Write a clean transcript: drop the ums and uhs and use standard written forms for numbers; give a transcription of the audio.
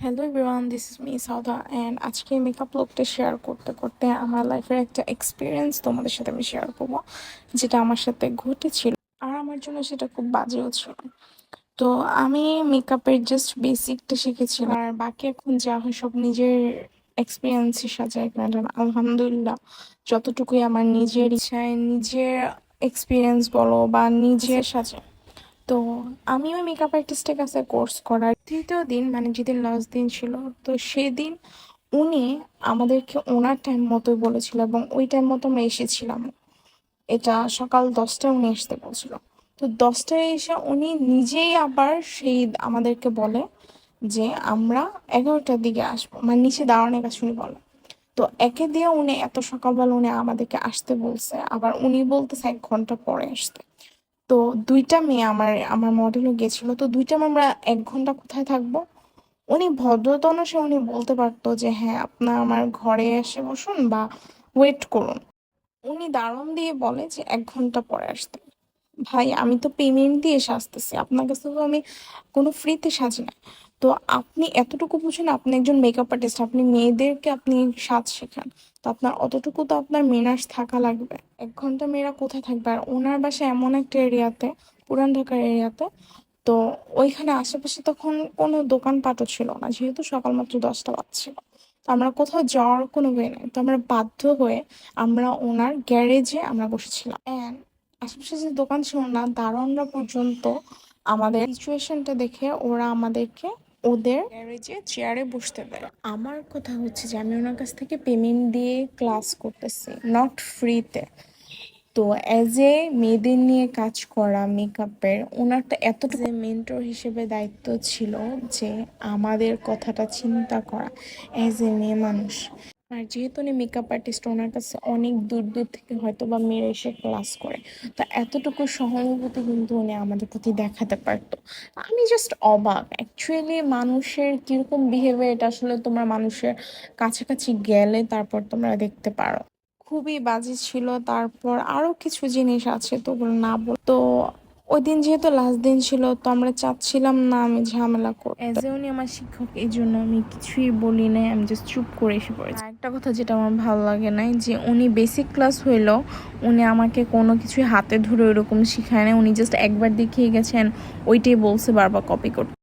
Hello everyone, this is me Sawda and আজকে makeup লুকটা share করতে করতে আমার লাইফের একটা এক্সপিরিয়েন্স তোমাদের সাথে আমি শেয়ার করবো, যেটা আমার সাথে ঘটেছিল। আর আমার জন্য সেটা খুব বাজেও ছিল। তো আমি মেকআপের জাস্ট বেসিকটা শিখেছিলাম, আর বাকি এখন যা হয় সব নিজের এক্সপিরিয়েন্সের সাথে। আলহামদুলিল্লাহ, যতটুকুই আমার নিজের ইচ্ছায় নিজের এক্সপিরিয়েন্স বলো বা নিজের সাথে। তো আমি ওই মেকআপ আর্টিস্টের কাছে কোর্স করার তৃতীয় দিন, মানে যেদিন লাস্ট দিন ছিল, তো সেদিন উনি আমাদেরকে ওনার টাইম মতোই বলেছিল এবং ওই টাইম মতো আমরা এসেছিলাম। এটা সকাল 10টায় উনি আসতে বলছিল। তো 10টায় এসে উনি নিজেই আবার সেই আমাদেরকে বলে যে আমরা 11টার দিকে আসবো, মানে নিচে দাঁড়ানোর কাছে উনি বলে। তো একে দিয়ে উনি এত সকালবেলা উনি আমাদেরকে আসতে বলছে, আবার উনি বলতেছে 1 ঘন্টা পরে আসতে। তো দুইটা মেয়ে আমার আমার মডেলও গেছিল। তো দুইটা মেয়ে, আমরা 1 ঘন্টা কোথায় থাকবো? উনি ভদ্রতা অনুসারে উনি বলতে পারতো যে হ্যাঁ, আপনার আমার ঘরে এসে বসুন বা ওয়েট করুন। উনি দারুণ দিয়ে বলে যে 1 ঘন্টা পরে আসতে। ভাই, আমি তো পেমেন্ট দিয়ে সাজতেছি, আপনার কাছে তো আমি কোনো ফ্রিতে সাজি না। তো আপনি এতটুকু বুঝুন, আপনি একজন মেকআপ আর্টিস্ট, আপনি মেয়েদেরকে আপনি সাজ শেখান। তো আপনার অতটুকু তো আপনার মেনার্স থাকা লাগবে। 1 ঘন্টা মেয়েরা কোথায় থাকবে? আর ওনার বাসা এমন একটা এরিয়াতে, পুরান ঢাকার এরিয়াতে। তো ওইখানে আশেপাশে তখন কোনো দোকানপাটও ছিল না, যেহেতু সকাল মাত্র 10টা বাজছিল। তো আমরা কোথাও যাওয়ার কোনো ওয়ে নাই, তো আমরা বাধ্য হয়ে আমরা ওনার গ্যারেজে আমরা বসেছিলাম। অ্যান্ড আশেপাশে যে দোকান ছিল না, দারোয়ানরা পর্যন্ত আমাদের সিচুয়েশনটা দেখে ওরা আমাদেরকে ওদের গ্যারেজে চেয়ারে বসতে দেয়। আমার কথা হচ্ছে যে আমি ওনার কাছ থেকে পেমেন্ট দিয়ে ক্লাস করতেছি, নট ফ্রিতে। তো অ্যাজ এ মেয়েদের নিয়ে কাজ করা মেকআপের ওনারটা এতটুকু মেন্টর হিসেবে দায়িত্ব ছিল যে আমাদের কথাটা চিন্তা করা অ্যাজ এ মেয়ে মানুষ। আর যেহেতু উনি মেকআপ আর্টিস্ট, ওনার কাছে অনেক দূর দূর থেকে হয়তো বা মেয়েরা এসে ক্লাস করে, তো এতটুকু সহানুভূতি কিন্তু উনি আমাদের প্রতি দেখাতে পারতো। আমি জাস্ট অবাক অ্যাকচুয়ালি, মানুষের কিরকম বিহেভিয়ার এটা আসলে তোমরা মানুষের কাছাকাছি গেলে তারপর তোমরা দেখতে পারো। খুবই বাজে ছিল। তারপর আরো কিছু জিনিস আছে, তো ওগুলো না বল। তো ওই দিন যেহেতু লাস্ট দিন ছিল, তো আমরা চাচ্ছিলাম না আমি ঝামেলা করতে। এজ এ উনি আমার শিক্ষক, এই জন্য আমি কিছুই বলি নাই, আমি জাস্ট চুপ করে এসে পড়েছি। আর একটা কথা যেটা আমার ভালো লাগে নাই, যে উনি বেসিক ক্লাস হইলো, উনি আমাকে কোনো কিছুই হাতে ধরে ওইরকম শিখায় না। উনি জাস্ট একবার দেখিয়ে গেছেন, ওইটাই বলছে বারবার কপি করতে।